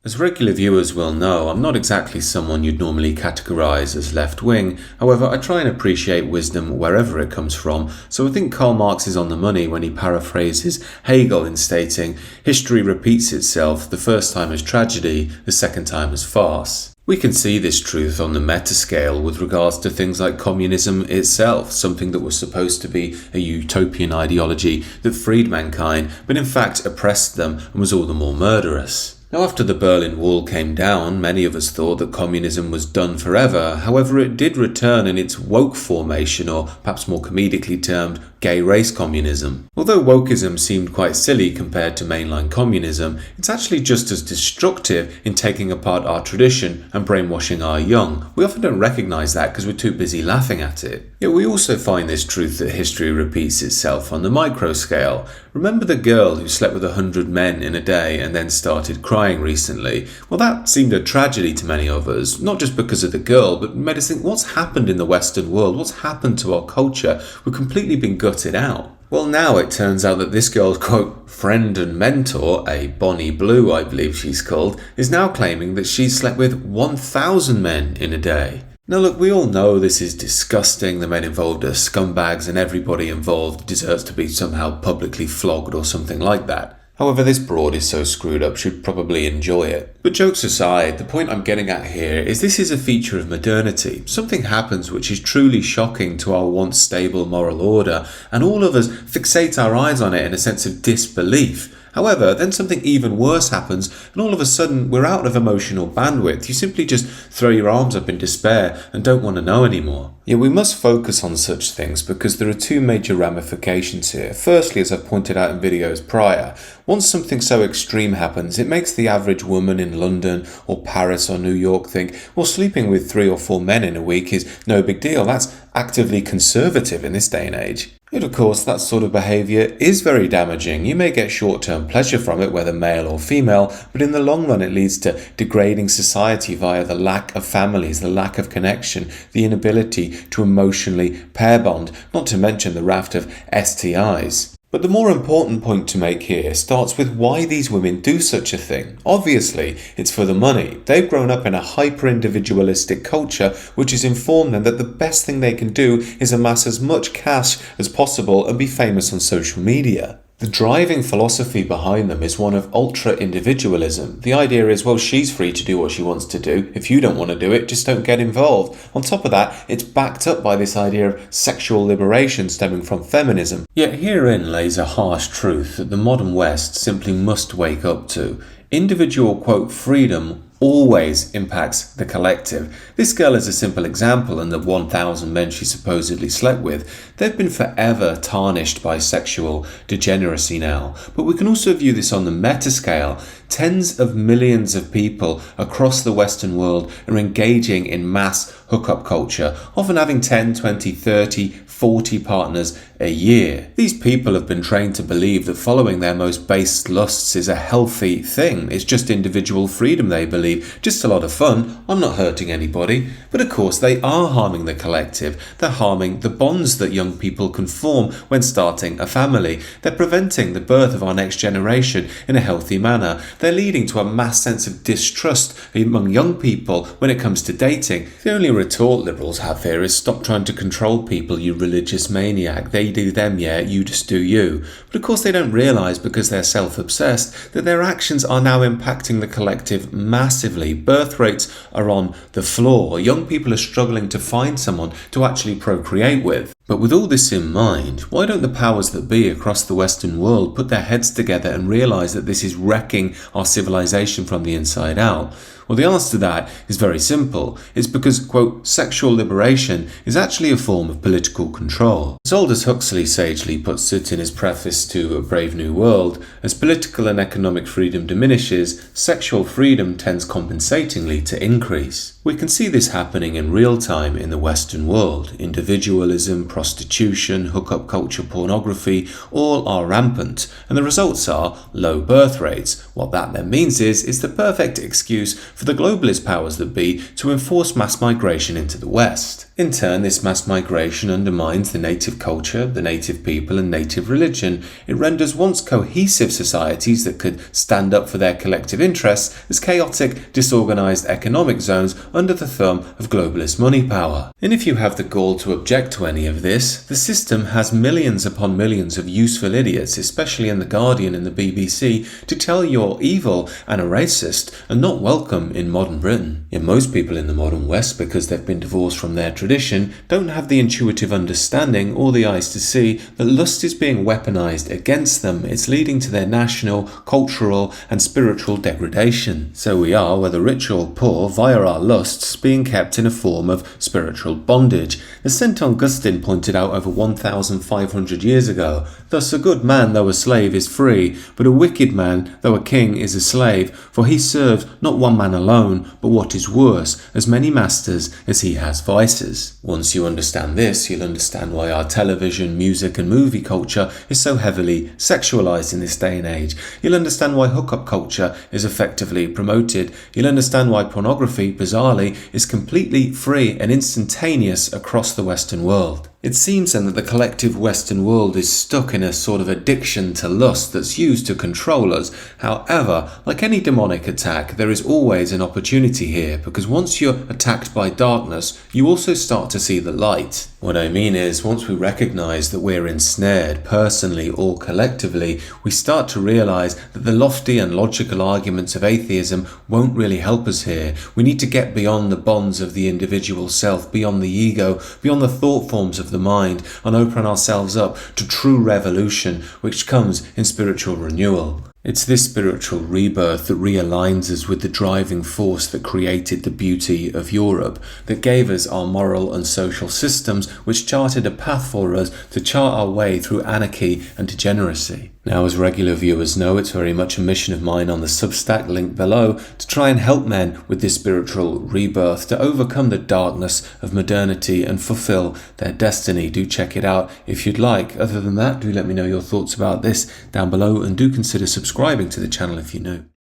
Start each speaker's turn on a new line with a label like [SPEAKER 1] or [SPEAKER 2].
[SPEAKER 1] As regular viewers will know, I'm not exactly someone you'd normally categorise as left-wing. However, I try and appreciate wisdom wherever it comes from, so I think Karl Marx is on the money when he paraphrases Hegel in stating, "History repeats itself, the first time as tragedy, the second time as farce." We can see this truth on the metascale with regards to things like communism itself, something that was supposed to be a utopian ideology that freed mankind, but in fact oppressed them and was all the more murderous. Now, after the Berlin Wall came down, many of us thought that communism was done forever. However, it did return in its woke formation, or perhaps more comedically termed, gay race communism. Although wokeism seemed quite silly compared to mainline communism, it's actually just as destructive in taking apart our tradition and brainwashing our young. We often don't recognise that because we're too busy laughing at it. Yet we also find this truth that history repeats itself on the micro scale. Remember the girl who slept with 100 men in a day and then started crying recently? Well, that seemed a tragedy to many of us, not just because of the girl, but made us think, what's happened in the Western world? What's happened to our culture? We've completely been gutted out. Well, now it turns out that this girl's, quote, friend and mentor, a Bonnie Blue I believe she's called, is now claiming that she's slept with 1,000 men in a day. Now look, we all know this is disgusting, the men involved are scumbags and everybody involved deserves to be somehow publicly flogged or something like that. However, this broad is so screwed up she'd probably enjoy it. But jokes aside, the point I'm getting at here is this is a feature of modernity. Something happens which is truly shocking to our once stable moral order, and all of us fixate our eyes on it in a sense of disbelief. However, then something even worse happens, and all of a sudden we're out of emotional bandwidth. You simply just throw your arms up in despair and don't want to know anymore. Yet we must focus on such things because there are two major ramifications here. Firstly, as I've pointed out in videos prior, once something so extreme happens, it makes the average woman in London or Paris or New York think, well, sleeping with 3 or 4 men in a week is no big deal. That's actively conservative in this day and age. Yet, of course, that sort of behaviour is very damaging. You may get short-term pleasure from it, whether male or female, but in the long run it leads to degrading society via the lack of families, the lack of connection, the inability to emotionally pair bond, not to mention the raft of STIs. But the more important point to make here starts with why these women do such a thing. Obviously, it's for the money. They've grown up in a hyper-individualistic culture which has informed them that the best thing they can do is amass as much cash as possible and be famous on social media. The driving philosophy behind them is one of ultra-individualism. The idea is, well, she's free to do what she wants to do. If you don't want to do it, just don't get involved. On top of that, it's backed up by this idea of sexual liberation stemming from feminism. Yet herein lays a harsh truth that the modern West simply must wake up to. Individual, quote, freedom always impacts the collective. This girl is a simple example, and the 1,000 men she supposedly slept with, they've been forever tarnished by sexual degeneracy now. But we can also view this on the meta scale. Tens of millions of people across the Western world are engaging in mass hookup culture, often having 10, 20, 30, 40 partners a year. These people have been trained to believe that following their most base lusts is a healthy thing. It's just individual freedom, they believe. Just a lot of fun. I'm not hurting anybody. But of course, they are harming the collective. They're harming the bonds that young people can form when starting a family. They're preventing the birth of our next generation in a healthy manner. They're leading to a mass sense of distrust among young people when it comes to dating. The only retort liberals have here is stop trying to control people, you religious maniac. They do them, yeah, you just do you. But of course they don't realise, because they're self-obsessed, that their actions are now impacting the collective massively. Birth rates are on the floor. Young people are struggling to find someone to actually procreate with. But with all this in mind, why don't the powers that be across the Western world put their heads together and realise that this is wrecking our civilization from the inside out? Well, the answer to that is very simple. It's because, quote, sexual liberation is actually a form of political control. As Aldous Huxley sagely puts it in his preface to A Brave New World, as political and economic freedom diminishes, sexual freedom tends compensatingly to increase. We can see this happening in real time in the Western world. Individualism, prostitution, hookup culture, pornography, all are rampant, and the results are low birth rates. What that then means is it's the perfect excuse for the globalist powers that be to enforce mass migration into the West. In turn, this mass migration undermines the native culture, the native people, and native religion. It renders once cohesive societies that could stand up for their collective interests as chaotic, disorganized economic zones under the thumb of globalist money power. And if you have the gall to object to any of this, the system has millions upon millions of useful idiots, especially in The Guardian and the BBC, to tell you're evil and a racist and not welcome in modern Britain. Yet most people in the modern West, because they've been divorced from their tradition, don't have the intuitive understanding or the eyes to see that lust is being weaponized against them. It's leading to their national, cultural and spiritual degradation. So we are, whether rich or poor, via our lusts, being kept in a form of spiritual bondage. As St. Augustine pointed out over 1,500 years ago, thus a good man though a slave is free, but a wicked man though a king is a slave, for he serves not one man alone, but what is worse, as many masters as he has vices. Once you understand this, you'll understand why our television, music and movie culture is so heavily sexualized in this day and age. You'll understand why hookup culture is effectively promoted. You'll understand why pornography, bizarrely, is completely free and instantaneous across the Western world. It seems then that the collective Western world is stuck in a sort of addiction to lust that's used to control us. However, like any demonic attack, there is always an opportunity here, because once you're attacked by darkness, you also start to see the light. What I mean is, once we recognize that we're ensnared, personally or collectively, we start to realize that the lofty and logical arguments of atheism won't really help us here. We need to get beyond the bonds of the individual self, beyond the ego, beyond the thought forms of the mind, and open ourselves up to true revolution, which comes in spiritual renewal. It's this spiritual rebirth that realigns us with the driving force that created the beauty of Europe, that gave us our moral and social systems, which charted a path for us to chart our way through anarchy and degeneracy. Now, as regular viewers know, it's very much a mission of mine on the Substack link below to try and help men with this spiritual rebirth, to overcome the darkness of modernity and fulfill their destiny. Do check it out if you'd like. Other than that, do let me know your thoughts about this down below, and do consider subscribing to the channel if you're new.